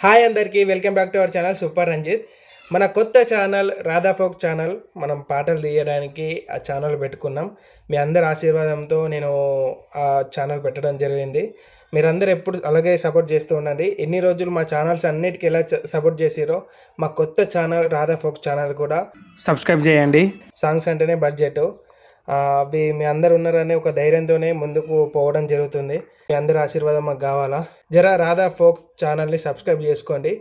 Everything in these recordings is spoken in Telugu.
హాయ్ అందరికీ welcome back to our channel super Ranjith. మన కొత్త ఛానల్ రాధా ఫోక్ ఛానల్. మనం పాటలు తీయడానికి ఆ ఛానల్ పెట్టుకున్నాం. మీ అందరి ఆశీర్వాదంతో నేను ఆ ఛానల్ పెట్టడం జరిగింది. మీరందరూ ఎప్పుడు అలాగే సపోర్ట్ చేస్తూ ఉండండి. ఎన్ని రోజులు మా ఛానల్స్ అన్నిటికీ ఎలా సపోర్ట్ చేసిరో మా కొత్త ఛానల్ రాధా ఫోక్ ఛానల్ కూడా సబ్స్క్రైబ్ చేయండి. సాంగ్స్ అంటేనే బడ్జెట్, అవి మీ అందరు ఉన్నారనే ఒక ధైర్యంతోనే ముందుకు పోవడం జరుగుతుంది. మీ అందరి ఆశీర్వాదం మాకు కావాలా. జరా రాధా ఫోక్స్ ఛానల్ని సబ్స్క్రైబ్ చేసుకోండి.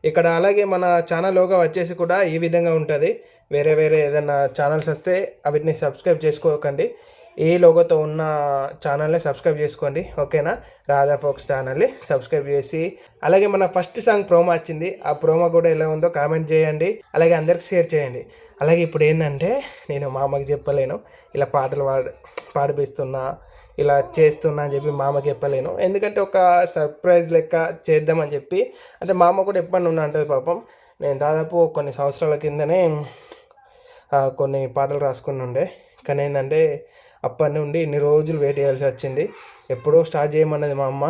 ఇక్కడ అలాగే మన ఛానల్ లోగా వచ్చేసి కూడా ఈ విధంగా ఉంటుంది. వేరే ఏదైనా ఛానల్స్ వస్తే వీటిని సబ్స్క్రైబ్ చేసుకోకండి. ఏ లోగోతో ఉన్న ఛానల్ని సబ్స్క్రైబ్ చేసుకోండి, ఓకేనా. రాధా ఫోక్స్ ఛానల్ని సబ్స్క్రైబ్ చేసి అలాగే మన ఫస్ట్ సాంగ్ ప్రోమో వచ్చింది. ఆ ప్రోమో కూడా ఎలా ఉందో కామెంట్ చేయండి, అలాగే అందరికి షేర్ చేయండి. అలాగే ఇప్పుడు ఏంటంటే నేను మా అమ్మకి చెప్పలేను, ఇలా పాటలు పాడిపిస్తున్నా ఇలా చేస్తున్నా అని చెప్పి మా అమ్మకి చెప్పలేను. ఎందుకంటే ఒక సర్ప్రైజ్ లెక్క చేద్దామని చెప్పి, అంటే మా అమ్మ కూడా ఎప్పటి ఉన్నా అంటుంది పాపం. నేను దాదాపు కొన్ని సంవత్సరాల కిందనే కొన్ని పాటలు రాసుకుని ఉండే, కానీ ఏంటంటే అప్పటి నుండి ఇన్ని రోజులు వెయిట్ చేయాల్సి వచ్చింది. ఎప్పుడో స్టార్ట్ చేయమన్నది మా అమ్మ,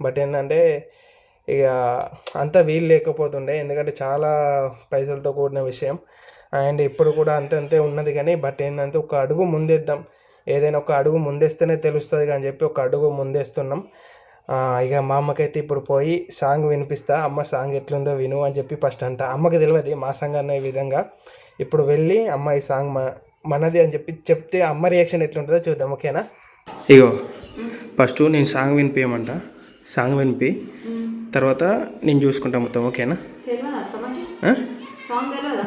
బట్ ఏంటంటే ఇక అంతా వీలు లేకపోతుండే, ఎందుకంటే చాలా పైసలతో కూడిన విషయం. అండ్ ఇప్పుడు కూడా అంతే ఉన్నది, కానీ బట్ ఏంటంటే ఒక అడుగు ముందేద్దాం, ఏదైనా ఒక అడుగు ముందేస్తేనే తెలుస్తుంది అని చెప్పి ఒక అడుగు ముందేస్తున్నాం. ఇక మా అమ్మకైతే ఇప్పుడు పోయి సాంగ్ వినిపిస్తా, అమ్మ సాంగ్ ఎట్లుందో విను అని చెప్పి ఫస్ట్ అంట. అమ్మకి తెలియదు మా సాంగ్ అనే విధంగా. ఇప్పుడు వెళ్ళి అమ్మ ఈ సాంగ్ మనది అని చెప్తే అమ్మ రియాక్షన్ ఎట్లుంటుందో చూద్దాం, ఓకేనా. ఇగో ఫస్ట్ నేను సాంగ్ వినిపించమంట, సాంగ్ వినిపి తర్వాత నేను చూసుకుంటా మొత్తం, ఓకేనా.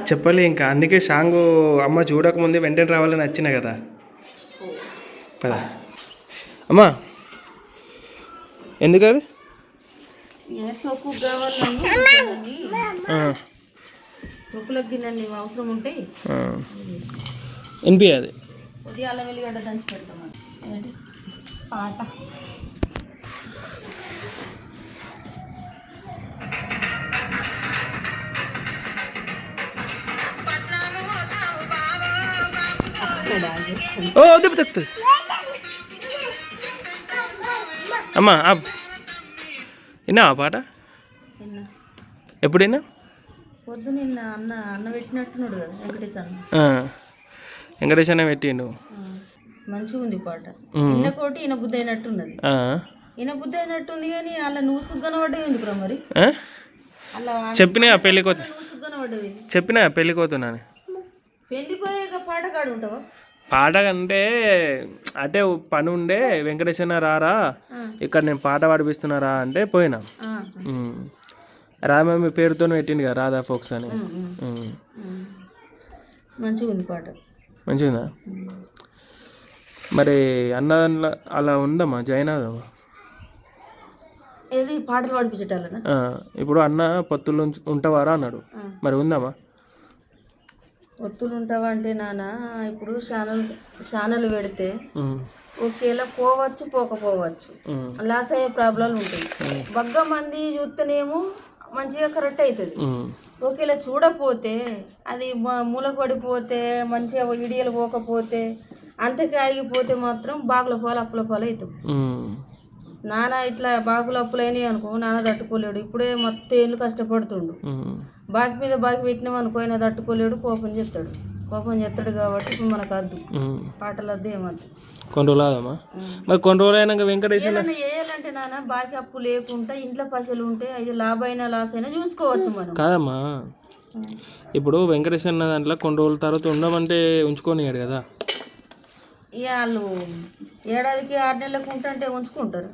చెప్పాలి ఇంకా, అందుకే సాంగ్ అమ్మ చూడకముందే వెంటనే రావాలని వచ్చినా కదా కదా అమ్మా. ఎందుకు అవి అవసరం ఉంటే వినిపించదు. ఉదయాల వెలిగడ్డ దంచి పెడతాం పాట. ఓ దెబ్బ తగ్గుతుంది అమ్మా. విన్నావా పాట? ఎప్పుడైనా పొద్దు నిన్న అన్న పెట్టినట్టున్నాడు కదా వెంకటేష్ అన్న పెట్టిండు. మంచిగా ఉంది పాట. ఇన్న కోటి ఈయన బుద్ధి అయినట్టున్నది, ఈయన బుద్ధి అయినట్టుంది. కానీ అలా నువ్వు సుగ్గన పడ్డవి ఎందుకురా మరి? అలా చెప్పినా పెళ్ళికోత, నువ్వు సుగ్గన పడ్డవి చెప్పినా పెళ్ళికోతున్నాను. పెళ్ళిపోయాక పాట కాడు ఉంటావా? పాట అంటే అంటే పని ఉండే, వెంకటేష్ అన్న రారా ఇక్కడ నేను పాట పాడిపిస్తున్నారా అంటే పోయినా. రామమ్మ పేరుతో పెట్టింది కదా రాధా ఫోక్స్ అని. మంచిగా ఉంది పాట, మంచిగా. మరి అన్న అలా ఉందమ్మా, జాయిన్ అవుదామా? ఏది పాటలు పాడిపించటాలనా? ఇప్పుడు అన్న పొత్తులు ఉంటావారా అన్నాడు, మరి ఉందామా? ఒత్తులు ఉంటావా అంటే నాన్న ఇప్పుడు ఛానల్ పెడితే ఒకేలా పోవచ్చు పోకపోవచ్చు, లాస్ అయ్యే ప్రాబ్లాలు ఉంటాయి. బగ్గ మంది చూస్తేనేమో మంచిగా కరెక్ట్ అవుతుంది. ఒకేలా చూడకపోతే అది మూలకు పడిపోతే మంచిగా ఇడియలు పోకపోతే అంతకే ఆగిపోతే మాత్రం బాగుల పాలు అప్పుల పాలు అవుతాం. నాన్న ఇట్లా బాగులు అప్పులైనాయి అనుకో, నాన్న తట్టుకోలేడు. ఇప్పుడే మొత్తం ఏళ్ళు కష్టపడుతుండు. బాకి మీద బాకి పెట్టినాం అనుకో, ఆయన తట్టుకోలేడు, కోపం చేస్తాడు కాబట్టి ఇప్పుడు మనకు వద్దు పాటలు వద్దు, ఏమద్దు. కొన్ని రోజులు ఆదమ్మా. మరి కొన్ని రోజులు అయినాక వెంకటేశ్వర ఏదైనా చేయాలంటే నాన్న బాకి అప్పు లేకుండా ఇంట్లో పైసలు ఉంటే అవి లాభ అయినా లాస్ అయినా చూసుకోవచ్చు మనం. కాదమ్మా, ఇప్పుడు వెంకటేశ్వర అన్న దాంట్లో కొన్ని రోజుల తర్వాత ఉండమంటే ఉంచుకోనియాడు కదా. ఇక వాళ్ళు ఏడాదికి 6 నెలలకు ఉంటే ఉంచుకుంటారు.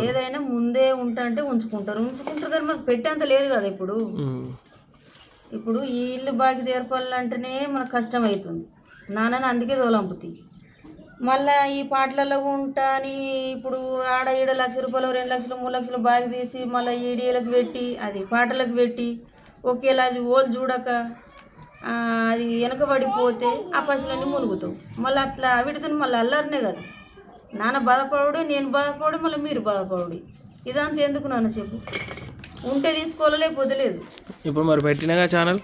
ఏదైనా ముందే ఉంటే ఉంచుకుంటారు కానీ మనకు పెట్టేంత లేదు కదా. ఇప్పుడు ఈ ఇల్లు బాకి తీర్పాలంటేనే మనకు కష్టం అవుతుంది. నాన్నని అందుకే తోలంపుతాయి. మళ్ళీ ఈ పాటలలో ఉంటాని ఇప్పుడు ఆడ 7 లక్షల రూపాయలు 2 లక్షలు 3 లక్షలు బాగా తీసి మళ్ళీ ఈడీలకు పెట్టి అది పాటలకు పెట్టి ఒకేలా అది ఓళ్ళు చూడక అది వెనకబడిపోతే ఆ పైసలన్నీ మునుగుతావు. మళ్ళీ అట్లా వీటితో మళ్ళీ అల్లరినే కదా. నాన్న బాధపడు, నేను బాధపడు, మళ్ళీ మీరు బాధపడు. ఇదంతా ఎందుకు నాన్న చెప్పు? ఉంటే తీసుకోవాలో లేకపోతే లేదు. ఇప్పుడు మరి పెట్టినాగా ఛానల్,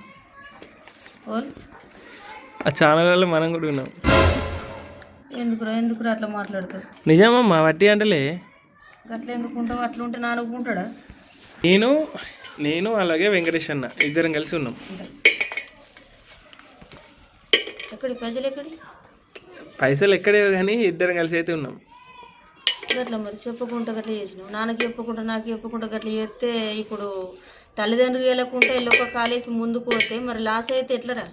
ఆ ఛానల్లో మనం కూడా ఉన్నాం. ఎందుకురా అట్లా మాట్లాడతావు? నిజమమ్మా, వట్టి అంటలే. అట్లా ఎందుకుంటావు? అట్లా ఉంటే నాన్న ఊరుకుంటాడా? నేను నేను అలాగే వెంకటేష్ అన్న ఇద్దరం కలిసి ఉన్నాం. ఎక్కడి పైసలు ఎక్కడి పైసలు ఎక్కడే కానీ ఇద్దరం కలిసి అయితే ఉన్నాం. గట్లా మరి చెప్పకుండా గట్లా చేసినావు, నాన్నకి చెప్పకుండా నాకు చెప్పకుండా గట్లా చేస్తే ఇప్పుడు తల్లిదండ్రులు వెళ్ళకుండా వెళ్ళొక కాలేసి ముందుకు పోతే మరి లాస్ అయితే ఎట్లరా?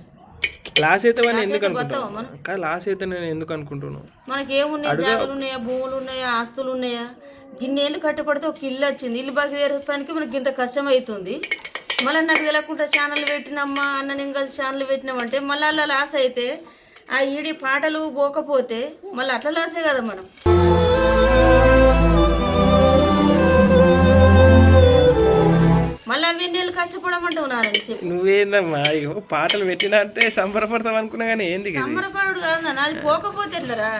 లాస్ అయితే వాళ్ళు ఎందుకు బతావా అనుకుంటావు? మనం? కానీ లాస్ అయితే నేను ఎందుకు అనుకుంటున్నాను? మనకి ఏమున్నాయి, జాగులు ఉన్నాయా, భూములు ఉన్నాయా, ఆస్తులు ఉన్నాయా? గిన్నేళ్ళు కట్టపడితే ఒక ఇల్లు వచ్చింది, ఇల్లు బాగా తీరడానికి మనకి ఇంత కష్టం అవుతుంది. మళ్ళీ నాకు తెలియకుండా ఛానల్ పెట్టినమ్మా అన్న నేను కలిసి ఛానల్ పెట్టినామంటే మళ్ళీ అలా లాస్ అయితే ఆ ఈడి పాటలు పోకపోతే మళ్ళీ అట్లా లాసే కదా మనం. మళ్ళీ అవి ఎన్నేళ్ళు కష్టపడమంటావు నారని చెప్పి నువ్వేందమ్మా ఇగో పాటలు పెట్టినా అంటే సంబరపడతాం అనుకున్నా కానీ ఏంది ఇది? సంబరపడు కాదు అది పోకపోతే ఎట్లరా?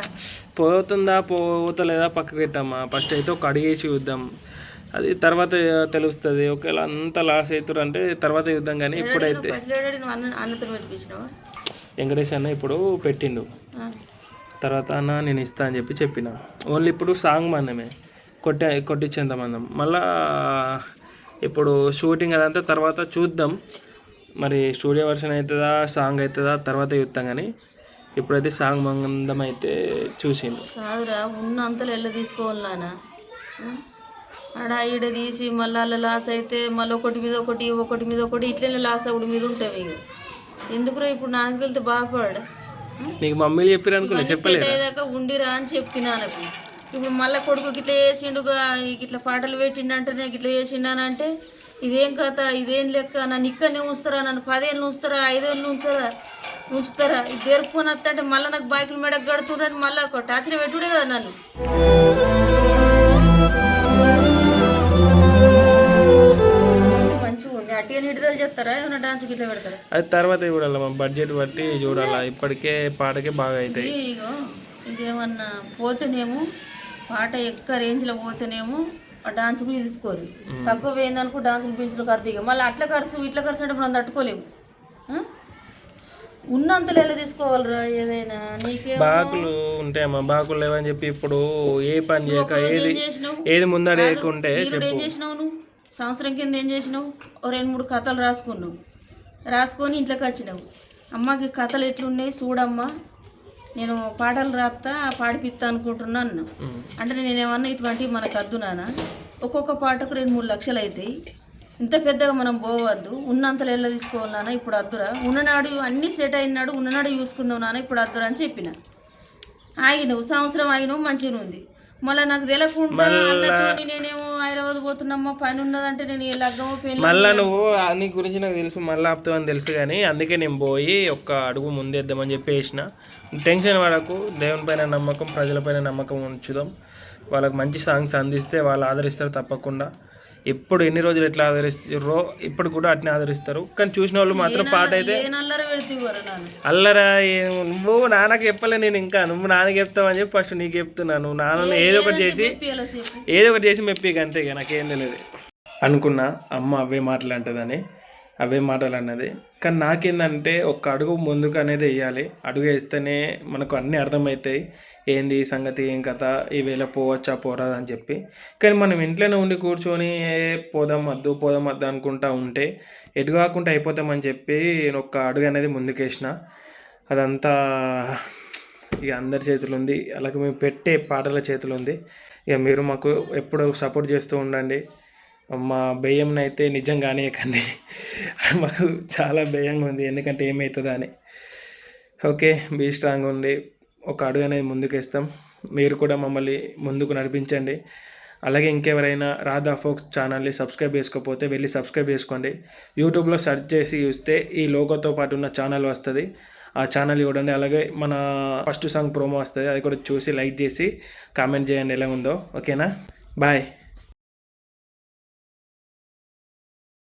పోతుందా పోతలేదా పక్కకు పెట్టమ్మా. ఫస్ట్ అయితే ఒక అడిగేసి చూద్దాం, అది తర్వాత తెలుస్తుంది. ఒకవేళ అంత లాస్ అవుతారు అంటే తర్వాత చూద్దాం. కానీ ఇప్పుడైతే నువ్వు అన్నతో పెట్టించినావా? వెంకటేష్ అన్న ఇప్పుడు పెట్టిండు, తర్వాత అన్న నేను ఇస్తా అని చెప్పిన. ఓన్లీ ఇప్పుడు సాంగ్ మందమే కొట్టించేంత మందం. మళ్ళా ఇప్పుడు షూటింగ్ అదంతా తర్వాత చూద్దాం. మరి స్టూడియో వర్షన్ అవుతుందా సాంగ్ అవుతుందా తర్వాత చూద్దాం. కానీ ఇప్పుడైతే సాంగ్ మందం అయితే చూసిండు. కాదురా, ఉన్నంతలో వెళ్ళ తీసుకోవాలనా? ఆడ ఈడ తీసి మళ్ళీ అలా లాస్ అయితే మళ్ళీ ఒకటి మీద ఒకటి ఒకటి మీద ఒకటి ఇట్లనే లాస్ ఒకటి మీద ఉంటాయి. ఇక ఎందుకురా ఇప్పుడు నాకు వెళ్తే బాగుపడు. నీకు మమ్మీలు చెప్పారు అనుకున్నా, చెప్పలేదు అయ్యేదాకా ఉండిరా అని చెప్పిన నాకు. ఇప్పుడు మళ్ళీ కొడుకు గిట్లా చేసిండుగా, ఇట్లా పాటలు పెట్టిండంటే నేను ఇట్లా చేసిండానంటే ఇదేం కథ, ఇదేం లెక్క, నన్ను ఇక్కడనే ఉంచుతారా, నన్ను 10 ఏళ్ళు ఉంచుతారా, 5 ఏళ్ళు ఉంచుతారా, ఇది జరుపుకొని వస్తా అంటే మళ్ళీ నాకు బైకులు మెడకు కడుతుండ్రని మళ్ళీ ఒక టార్చర్ పెట్టుడే కదా నన్ను. మంచిగా ఉంది, అట్టిగా నిడుదల చేస్తారా, ఏమైనా డాన్స్ గిట్లా పెడతారా? అది తర్వాత చూడాలి, మా బడ్జెట్ బట్టి చూడాలా. ఇప్పటికే పాటకే బాగా అవుతాయి. ఇగో ఇంకేమన్నా పోతేనేమో పాట ఎక్క రేంజ్లో పోతేనేమో ఆ డాన్స్ మీద తీసుకోరు, తక్కువ పోయిందనుకో డాన్సులు పెంచులు కత్తిగా మళ్ళీ అట్లా ఖర్చు ఇట్లా ఖర్చు అంటే మనం తట్టుకోలేము. ఉన్నంతలో ఎలా తీసుకోవాలిరా ఏదైనా? నీకే బాకులు ఉంటాయమ్మా, బాకులు లేవని చెప్పి ఇప్పుడు ఏ పని చేయక ఏది ముందడేయకుంటే ఇప్పుడు ఏం చేసినావు నువ్వు? సంవత్సరం కింద ఏం చేసినావు? ఓ 2-3 కథలు రాసుకొని ఇంట్లోకి వచ్చినావు. అమ్మకి కథలు ఎట్లున్నాయి చూడమ్మా, నేను పాటలు రాస్తా పాడిపిస్తా అనుకుంటున్నా అన్నా. అంటే నేనేమన్నా ఇటువంటివి మనకు వద్దు నాన్న, ఒక్కొక్క పాటకు 2-3 లక్షలు అవుతాయి, ఇంత పెద్దగా మనం పోవద్దు, ఉన్నంతలో ఎలా తీసుకోవాలి నాన్న, ఇప్పుడు వద్దురా, ఉన్ననాడు అన్నీ సెట్ అయినాడు, ఉన్ననాడు చూసుకుందాం నాన్న, ఇప్పుడు వద్దురా అని చెప్పిన. ఆగినవు, సంవత్సరం ఆగినవు, మంచిగా ఉంది. మళ్ళీ నాకు తెలియకుండా అన్నతో నేనేమో హైదరాబాద్ పోతున్నామ్మా పని ఉన్నదంటే నేను లగ్గమో పెళ్ళి. మళ్ళీ నువ్వు నీ గురించి నాకు తెలుసు, మళ్ళీ ఆపుతావని తెలుసు. కానీ అందుకే నేను పోయి ఒక్క అడుగు ముందేద్దామని చెప్పి వేసిన. టెన్షన్ పడకు, దేవుని పైన నమ్మకం, ప్రజలపైన నమ్మకం ఉంచుదాం. వాళ్ళకి మంచి సాంగ్స్ అందిస్తే వాళ్ళు ఆదరిస్తారు తప్పకుండా. ఎప్పుడు ఎన్ని రోజులు ఎట్లా ఆదరిస్తారో ఇప్పుడు కూడా అట్నే ఆదరిస్తారు. కానీ చూసిన వాళ్ళు మాత్రం పాట అయితే అల్లరా. నువ్వు నాన్నకి చెప్పలే నేను, ఇంకా నువ్వు నాన్నకి చెప్తావని చెప్పి ఫస్ట్ నీకు చెప్తున్నాను. నాన్నని ఏదో ఒకటి చేసి మెప్పి అంతే. ఇక నాకేం తెలియదు అనుకున్నా, అమ్మ అవే మాటలు అంటదని అవే మాటలు అన్నది. కానీ నాకేందంటే ఒక్క అడుగు ముందుకు అనేది వేయాలి. అడుగు వేస్తేనే మనకు అన్నీ అర్థమవుతాయి, ఏంది సంగతి, ఏం కథ, ఈవేళ పోవచ్చా పోరాదా అని చెప్పి. కానీ మనం ఇంట్లోనే ఉండి కూర్చొని పోదాం వద్దు అనుకుంటా ఉంటే ఎటు కాకుండా అయిపోతామని చెప్పి ఒక్క అడుగు అనేది ముందుకేసిన. అదంతా ఇక అందరి చేతులు ఉంది, అలాగే మేము పెట్టే పాటల చేతులు ఉంది. ఇక మీరు మాకు ఎప్పుడు సపోర్ట్ చేస్తూ ఉండండి. మా భయంని అయితే నిజంగానే కండి, మాకు చాలా భయంగా ఉంది, ఎందుకంటే ఏమవుతుందా అని. ఓకే, బీ స్ట్రాంగ్ ఉంది. ఒక అడుగు అనేది ముందుకేస్తాం. మీరు కూడా మమ్మల్ని ముందుకు నడిపించండి. అలాగే ఇంకెవరైనా రాధా ఫోక్స్ ఛానల్ని సబ్స్క్రైబ్ చేసుకోకపోతే వెళ్ళి సబ్స్క్రైబ్ చేసుకోండి. యూట్యూబ్లో సెర్చ్ చేసి చూస్తే ఈ లోగోతో పాటు ఉన్న ఛానల్ వస్తుంది, ఆ ఛానల్ చూడండి. అలాగే మన ఫస్ట్ సాంగ్ ప్రోమో వస్తుంది, అది కూడా చూసి లైక్ చేసి కామెంట్ చేయండి ఎలా ఉందో. ఓకేనా, బాయ్.